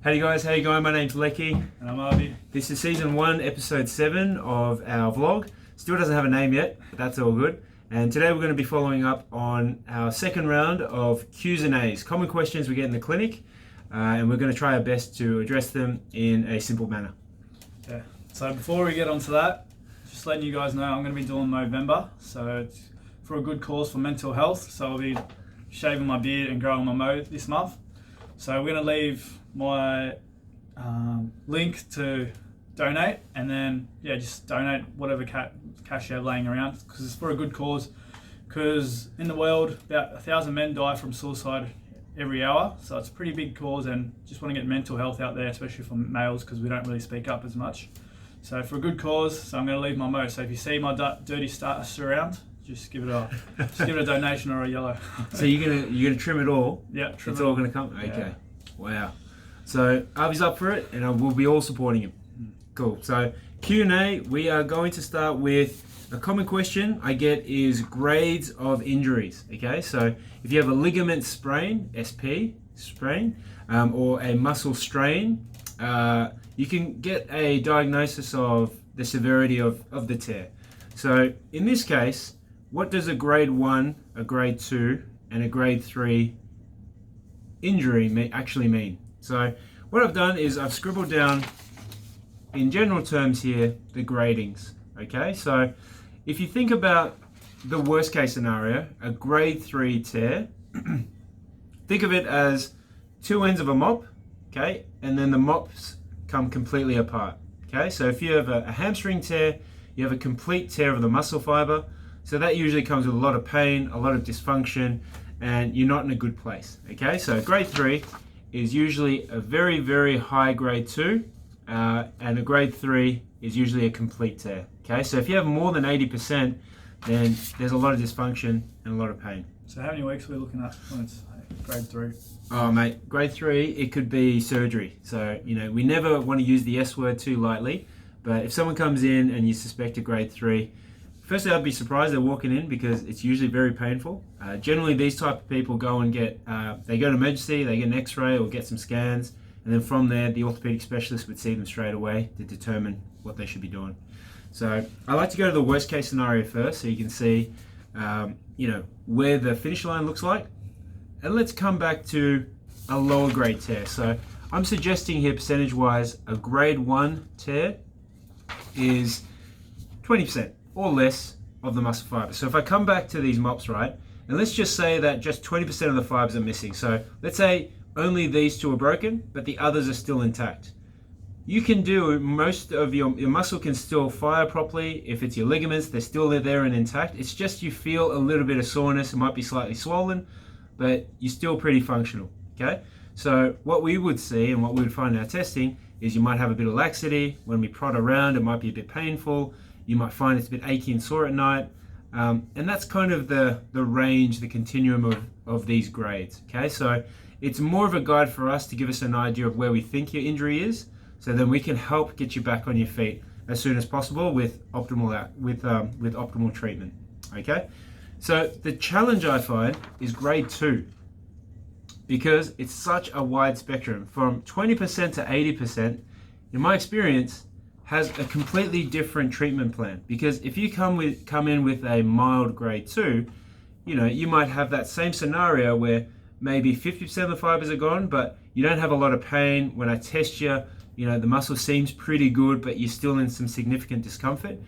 Hey guys, how you going? My name's Leki. And I'm Aarvi. This is season 1, episode 7 of our vlog. Still doesn't have a name yet, but that's all good. And today we're going to be following up on our second round of Q&As, common questions we get in the clinic, and we're going to try our best to address them in a simple manner. Yeah. So before we get onto that, just letting you guys know I'm going to be doing Movember. So it's for a good cause for mental health. So I'll be shaving my beard and growing my mo this month. So we're going to leave my link to donate, and then just donate whatever cash you have laying around, because it's for a good cause. Because in the world, about 1,000 men die from suicide every hour, so it's a pretty big cause, and just want to get mental health out there, especially for males, because we don't really speak up as much. So for a good cause, so I'm going to leave my mo. So if you see my dirty status around, just give it a donation or a yellow. So you're gonna trim it all? Yeah, trim it's it all gonna come. Okay. Yeah. Wow. So Aarvi's up for it, and we'll be all supporting him. Cool. So Q&A, we are going to start with a common question I get is grades of injuries. Okay, so if you have a ligament sprain, SP sprain, or a muscle strain, you can get a diagnosis of the severity of the tear. So in this case, what does a grade 1, a grade 2, and a grade 3 injury actually mean? So what I've done is I've scribbled down in general terms here the gradings. Okay, so if you think about the worst case scenario, a grade 3 tear, think of it as two ends of a mop, okay, and then the mops come completely apart. Okay, so if you have a hamstring tear, you have a complete tear of the muscle fiber, so that usually comes with a lot of pain, a lot of dysfunction, and you're not in a good place. Okay, so grade 3 is usually a very, very high grade 2, and a grade 3 is usually a complete tear. Okay, so if you have more than 80%, then there's a lot of dysfunction and a lot of pain. So how many weeks are we looking at when it's grade 3? Oh mate, grade 3, it could be surgery. So, we never want to use the S word too lightly, but if someone comes in and you suspect a grade 3, firstly, I'd be surprised they're walking in, because it's usually very painful. Generally, these type of people go and they go to emergency, they get an x-ray or get some scans, and then from there, the orthopedic specialist would see them straight away to determine what they should be doing. So I like to go to the worst case scenario first, so you can see, where the finish line looks like. And let's come back to a lower grade tear. So I'm suggesting here, percentage-wise, a grade 1 tear is 20% or less of the muscle fiber. So if I come back to these mops, right, and let's just say that just 20% of the fibers are missing. So let's say only these two are broken, but the others are still intact. You can do most of your muscle can still fire properly. If it's your ligaments, they're still there and intact. It's just you feel a little bit of soreness. It might be slightly swollen, but you're still pretty functional. Okay. So what we would see and what we would find in our testing is you might have a bit of laxity. When we prod around, it might be a bit painful. You might find it's a bit achy and sore at night. And that's kind of the range, the continuum of these grades. Okay, so it's more of a guide for us to give us an idea of where we think your injury is, so then we can help get you back on your feet as soon as possible with optimal treatment. Okay, so the challenge I find is grade 2, because it's such a wide spectrum from 20% to 80%. In my experience, has a completely different treatment plan. Because if you come in with a mild grade 2, you might have that same scenario where maybe 50% of the fibers are gone, but you don't have a lot of pain. When I test you, the muscle seems pretty good, but you're still in some significant discomfort.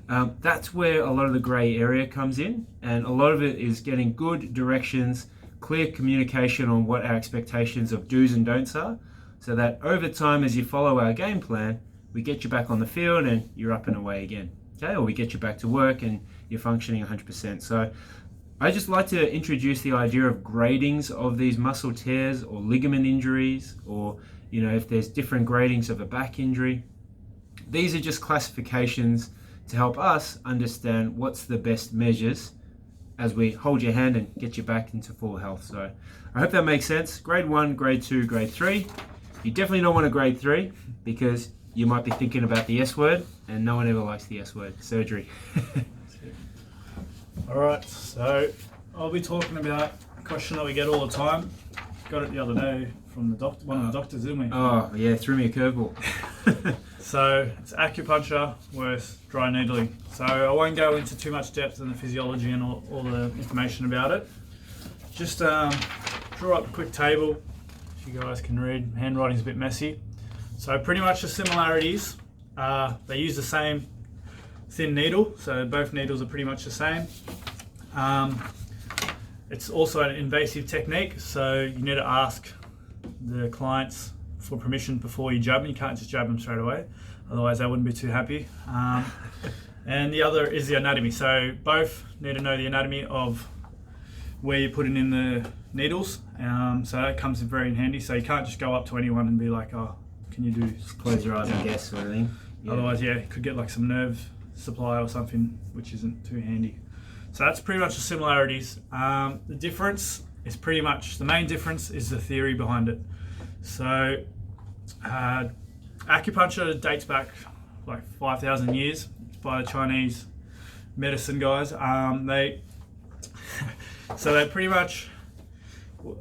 That's where a lot of the gray area comes in, and a lot of it is getting good directions, clear communication on what our expectations of do's and don'ts are, so that over time, as you follow our game plan, we get you back on the field and you're up and away again, okay? Or we get you back to work and you're functioning 100%. So I just like to introduce the idea of gradings of these muscle tears or ligament injuries, or, if there's different gradings of a back injury. These are just classifications to help us understand what's the best measures as we hold your hand and get you back into full health. So I hope that makes sense. Grade 1, grade 2, grade 3. You definitely don't want a grade 3, because you might be thinking about the S word, and no one ever likes the S word, surgery. All right, so I'll be talking about a question that we get all the time. Got it the other day from the one of the doctors, didn't we? Oh yeah, threw me a curveball. So it's acupuncture with dry needling. So I won't go into too much depth in the physiology and all the information about it. Just draw up a quick table, if you guys can read. Handwriting's a bit messy. So pretty much the similarities, they use the same thin needle, so both needles are pretty much the same. It's also an invasive technique, so you need to ask the clients for permission before you jab them. You can't just jab them straight away, otherwise they wouldn't be too happy. And the other is the anatomy. So both need to know the anatomy of where you're putting in the needles. So that comes in very handy. So you can't just go up to anyone and be like, oh, can you do... Just close your eyes and guess sort of thing. Yeah. Otherwise, yeah, you could get like some nerve supply or something, which isn't too handy. So that's pretty much the similarities. The difference is pretty much, the main difference is the theory behind it. So acupuncture dates back like 5,000 years by the Chinese medicine guys. So they pretty much,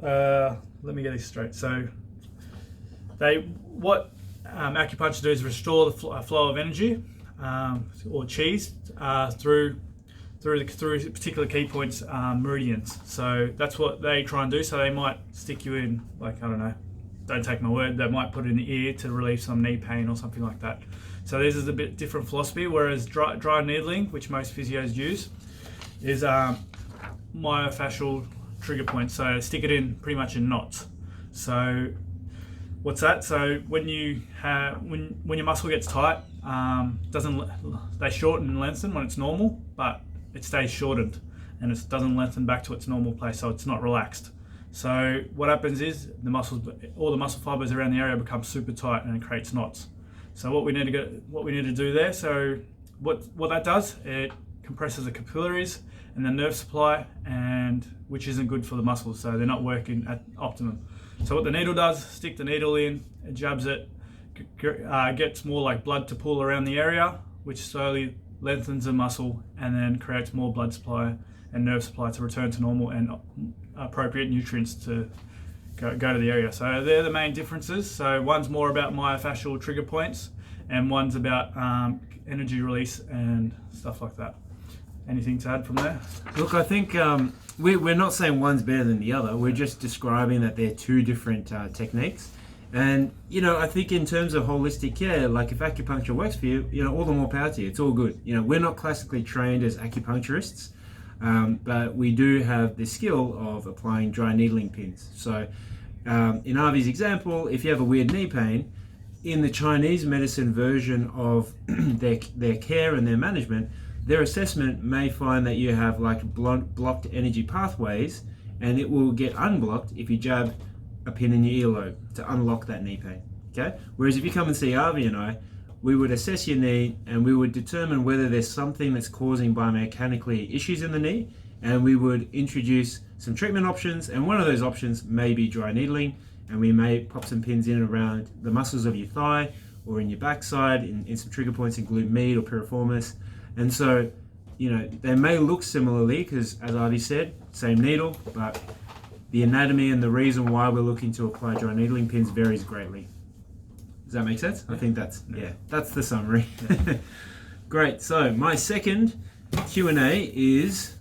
let me get this straight. So what acupuncture do is restore the flow of energy or qis through particular key points, meridians. So that's what they try and do. So they might stick you in, like, I don't know, don't take my word, they might put it in the ear to relieve some knee pain or something like that. So this is a bit different philosophy, whereas dry needling, which most physios use, is myofascial trigger points. So stick it in pretty much in knots. So what's that? So when you when your muscle gets tight, they shorten and lengthen when it's normal, but it stays shortened and it doesn't lengthen back to its normal place, so it's not relaxed. So what happens is all the muscle fibers around the area become super tight and it creates knots. So what we need to do there, so what that does, it compresses the capillaries and the nerve supply, and which isn't good for the muscles, so they're not working at optimum. So what the needle does, stick the needle in, it jabs it, gets more like blood to pool around the area, which slowly lengthens the muscle and then creates more blood supply and nerve supply to return to normal and appropriate nutrients to go to the area. So they're the main differences. So one's more about myofascial trigger points and one's about energy release and stuff like that. Anything to add from there? Look, I think we're not saying one's better than the other. We're just describing that they're two different techniques. And, I think in terms of holistic care, like if acupuncture works for you, all the more power to you. It's all good. We're not classically trained as acupuncturists, but we do have the skill of applying dry needling pins. So in Aarvi's example, if you have a weird knee pain, in the Chinese medicine version of their care and their management, their assessment may find that you have like blocked energy pathways, and it will get unblocked if you jab a pin in your earlobe to unlock that knee pain. Okay? Whereas if you come and see Aarvi and I, we would assess your knee and we would determine whether there's something that's causing biomechanically issues in the knee, and we would introduce some treatment options, and one of those options may be dry needling, and we may pop some pins in around the muscles of your thigh or in your backside in some trigger points in glute med or piriformis. And so, they may look similarly because, as Aarvi said, same needle, but the anatomy and the reason why we're looking to apply dry needling pins varies greatly. Does that make sense? I think that's the summary. Yeah. Great. So my second Q&A is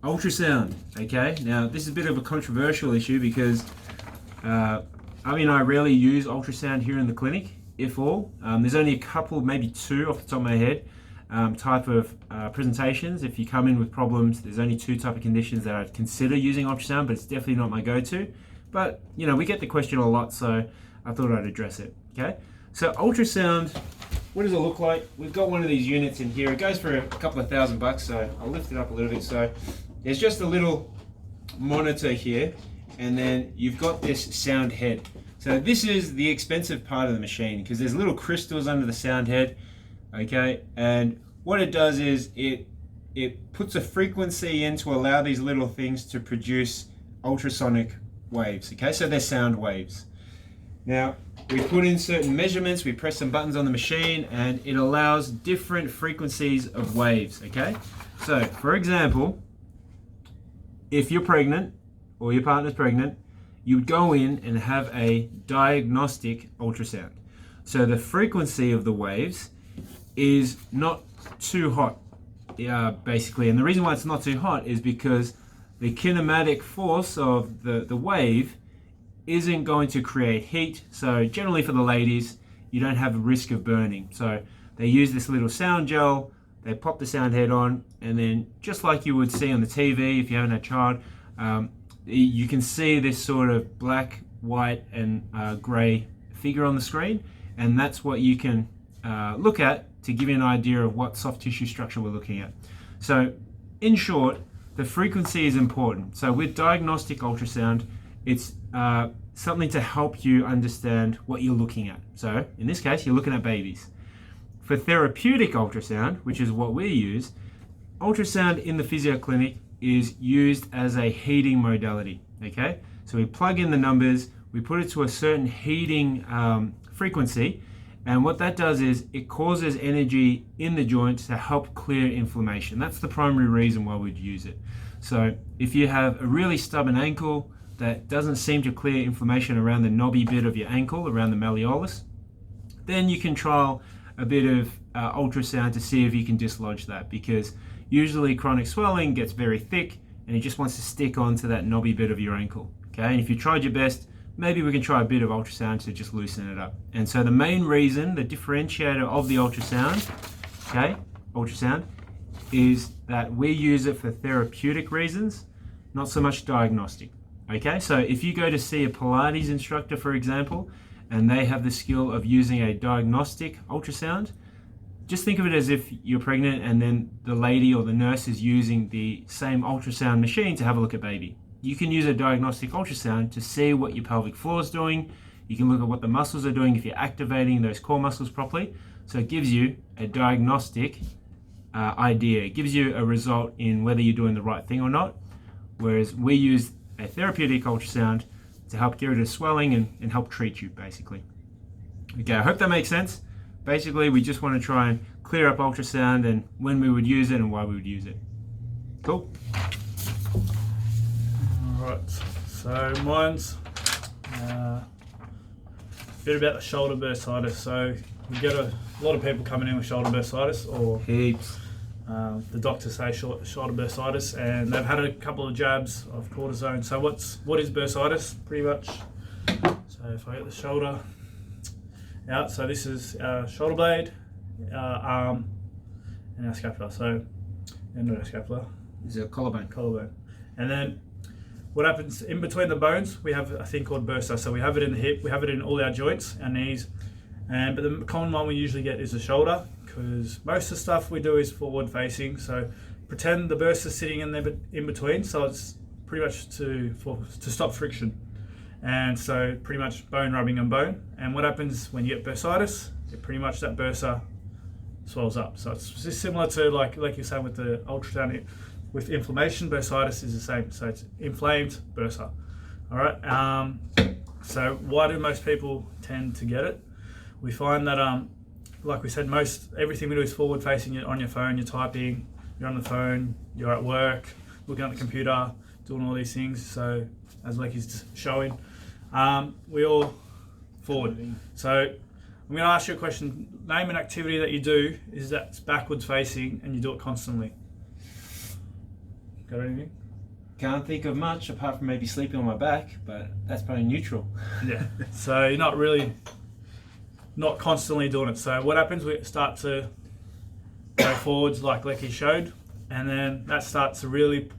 ultrasound. Okay. Now this is a bit of a controversial issue because Avi and I rarely use ultrasound here in the clinic, if all. There's only a couple, maybe two off the top of my head, type of presentations. If you come in with problems, there's only two type of conditions that I'd consider using ultrasound, but it's definitely not my go-to. But we get the question a lot, so I thought I'd address it. Okay, so ultrasound, what does it look like? We've got one of these units in here. It goes for a couple of $1,000, so I'll lift it up a little bit. So there's just a little monitor here, and then you've got this sound head. So this is the expensive part of the machine because there's little crystals under the sound head. Okay, and what it does is it puts a frequency in to allow these little things to produce ultrasonic waves. Okay, so they're sound waves. Now we put in certain measurements, we press some buttons on the machine, and it allows different frequencies of waves. Okay, so for example, if you're pregnant or your partner's pregnant, you would go in and have a diagnostic ultrasound. So the frequency of the waves is not too hot, basically. And the reason why it's not too hot is because the kinematic force of the wave isn't going to create heat. So generally for the ladies, you don't have a risk of burning. So they use this little sound gel, they pop the sound head on, and then just like you would see on the TV if you haven't had a child, you can see this sort of black, white, and grey figure on the screen, and that's what you can look at to give you an idea of what soft tissue structure we're looking at. So in short, the frequency is important. So with diagnostic ultrasound, it's something to help you understand what you're looking at. So in this case, you're looking at babies. For therapeutic ultrasound, which is what we use, ultrasound in the physio clinic is used as a heating modality, okay? So we plug in the numbers, we put it to a certain heating frequency, and what that does is it causes energy in the joints to help clear inflammation. That's the primary reason why we'd use it. So if you have a really stubborn ankle that doesn't seem to clear inflammation around the knobby bit of your ankle, around the malleolus, then you can trial a bit of ultrasound to see if you can dislodge that, because usually chronic swelling gets very thick and it just wants to stick onto that knobby bit of your ankle. Okay, and if you tried your best, maybe we can try a bit of ultrasound to just loosen it up. And so the main reason, the differentiator of the ultrasound, is that we use it for therapeutic reasons, not so much diagnostic. Okay, so if you go to see a Pilates instructor, for example, and they have the skill of using a diagnostic ultrasound, just think of it as if you're pregnant and then the lady or the nurse is using the same ultrasound machine to have a look at baby. You can use a diagnostic ultrasound to see what your pelvic floor is doing. You can look at what the muscles are doing if you're activating those core muscles properly. So it gives you a diagnostic idea. It gives you a result in whether you're doing the right thing or not. Whereas we use a therapeutic ultrasound to help get rid of swelling and help treat you, basically. Okay, I hope that makes sense. Basically, we just want to try and clear up ultrasound and when we would use it and why we would use it. Cool. Alright, so mine's a bit about the shoulder bursitis. So we get a lot of people coming in with shoulder bursitis, or Heaps. the doctors say shoulder bursitis, and they've had a couple of jabs of cortisone. So what is bursitis, pretty much? So if I get the shoulder out, so this is our shoulder blade, our arm, and our scapula. So, and not our scapula. Is a collarbone. Collarbone. And then what happens in between the bones, we have a thing called bursa. So we have it in the hip, we have it in all our joints, our knees, but the common one we usually get is the shoulder, because most of the stuff we do is forward facing. So pretend the bursa is sitting in there in between, so it's pretty much to stop friction. And so pretty much bone rubbing on bone. And what happens when you get bursitis, pretty much that bursa swells up. So it's just similar to like you're saying with the ultrasound. With inflammation, bursitis is the same. So it's inflamed bursa. All right. So why do most people tend to get it? We find that, like we said, everything we do is forward facing. You're on your phone, you're typing, you're on the phone, you're at work, looking at the computer, doing all these things. So as Leki's showing, we all forward. So I'm going to ask you a question. Name an activity that you do is that's backwards facing and you do it constantly. Got anything? Can't think of much apart from maybe sleeping on my back, but that's probably neutral. Yeah. So you're not constantly doing it. So what happens? We start to go forwards like Leki showed, and then that starts to really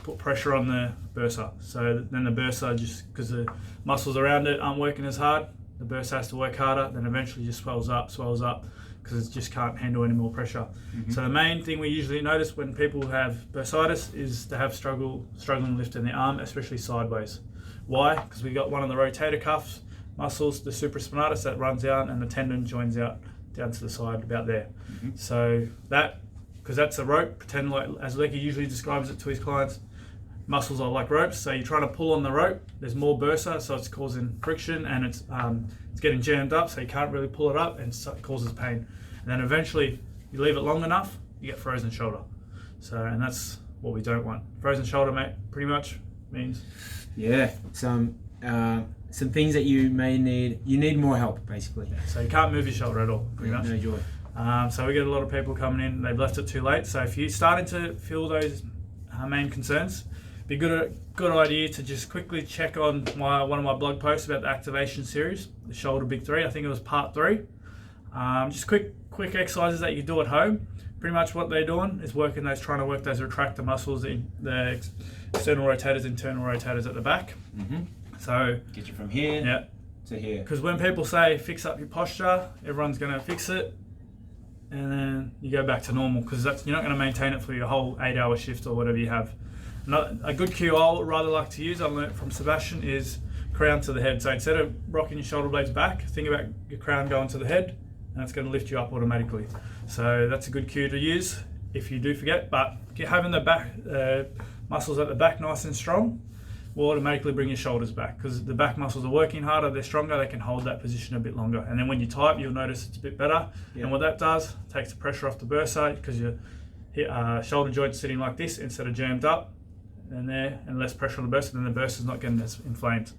put pressure on the bursa. So then the bursa, just because the muscles around it aren't working as hard, the bursa has to work harder, then eventually just swells up, because it just can't handle any more pressure. Mm-hmm. So the main thing we usually notice when people have bursitis is to have struggling lifting the arm, especially sideways. Why? Because we got one of the rotator cuff muscles, the supraspinatus, that runs out, and the tendon joins out down to the side about there. Mm-hmm. So that, because that's a rope, pretend like, as Leki usually describes it to his clients, muscles are like ropes. So you're trying to pull on the rope, there's more bursa, so it's causing friction, and it's getting jammed up, so you can't really pull it up, and it causes pain. And then eventually, you leave it long enough, you get frozen shoulder. So, and that's what we don't want. Frozen shoulder, mate, pretty much means. Yeah, some things that you may need. You need more help, basically. So you can't move your shoulder at all, pretty much. No joy. So we get a lot of people coming in, they've left it too late. So if you're starting to feel those main concerns, be good idea to just quickly check on one of my blog posts about the activation series, the shoulder big three. I think it was part 3. Just quick exercises that you do at home. Pretty much what they're doing is trying to work those retractor muscles in the external rotators, internal rotators at the back. Mm-hmm. So get you from here to here. Because when people say fix up your posture, everyone's going to fix it, and then you go back to normal, because you're not going to maintain it for your whole 8-hour shift or whatever you have. A good cue I rather like to use, I learned from Sebastian, is crown to the head. So instead of rocking your shoulder blades back, think about your crown going to the head, and it's going to lift you up automatically. So that's a good cue to use if you do forget. But having the back muscles at the back nice and strong will automatically bring your shoulders back, because the back muscles are working harder, they're stronger, they can hold that position a bit longer. And then when you type, you'll notice it's a bit better. Yeah. And what that does, takes the pressure off the bursa, because your shoulder joint's sitting like this instead of jammed up and less pressure on the bursa, then the bursa's not getting as inflamed.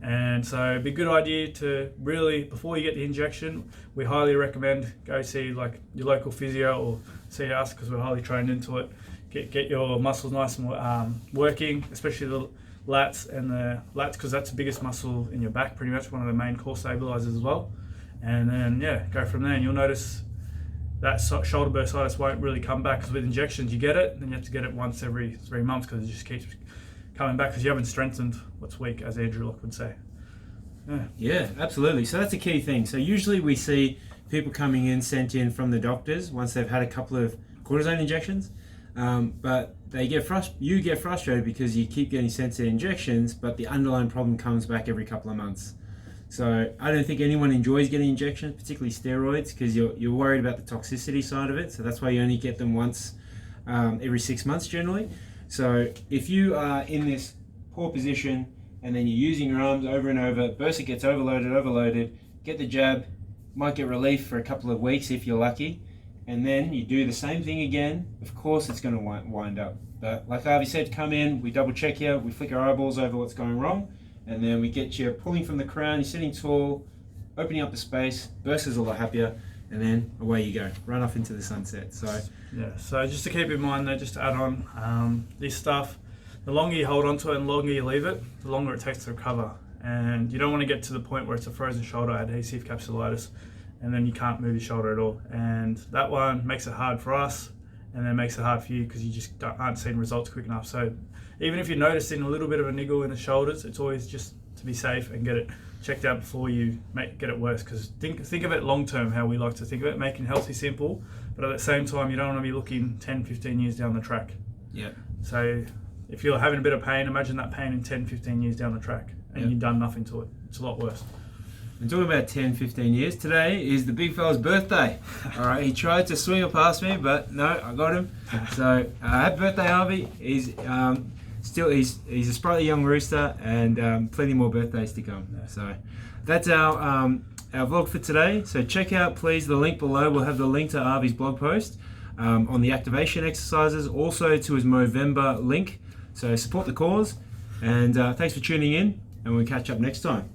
And so it'd be a good idea to really, before you get the injection, we highly recommend go see like your local physio or see us, because we're highly trained into it. Get your muscles nice and working, especially the lats, because that's the biggest muscle in your back, pretty much one of the main core stabilizers as well. And then go from there, and you'll notice that shoulder bursitis won't really come back, because with injections you get it, and you have to get it once every 3 months, because it just keeps coming back because you haven't strengthened what's weak, as Andrew Locke would say. Yeah, absolutely. So that's a key thing. So usually we see people coming in, sent in from the doctors once they've had a couple of cortisone injections, but you get frustrated because you keep getting sent to injections, but the underlying problem comes back every couple of months. So I don't think anyone enjoys getting injections, particularly steroids, because you're worried about the toxicity side of it. So that's why you only get them once every 6 months generally. So if you are in this poor position and then you're using your arms over and over, bursa gets overloaded, get the jab, might get relief for a couple of weeks if you're lucky, and then you do the same thing again, of course it's going to wind up. But like Aarvi said, come in, we double check you, we flick our eyeballs over what's going wrong, and then we get you pulling from the crown, you're sitting tall, opening up the space, bursa's a lot happier, and then away you go, run off into the sunset. So just to keep in mind though, just to add on, this stuff, the longer you hold on to it and the longer you leave it, the longer it takes to recover. And you don't want to get to the point where it's a frozen shoulder, adhesive capsulitis, and then you can't move your shoulder at all. And that one makes it hard for us, and then makes it hard for you because you just aren't seeing results quick enough. So even if you're noticing a little bit of a niggle in the shoulders, it's always just to be safe and get it checked out before you get it worse. Because think of it long term, how we like to think of it, making healthy simple, but at the same time you don't want to be looking 10-15 years down the track. Yeah. So if you're having a bit of pain, imagine that pain in 10-15 years down the track, and you've done nothing to it. It's a lot worse. And talking about 10-15 years, today is the big fella's birthday. All right, he tried to swing it past me, but no, I got him. So happy birthday, Aarvi. He's a sprightly young rooster, and plenty more birthdays to come. So that's our vlog for today. So check out, please, the link below. We'll have the link to Aarvi's blog post on the activation exercises, also to his Movember link. So support the cause, and thanks for tuning in, and we'll catch up next time.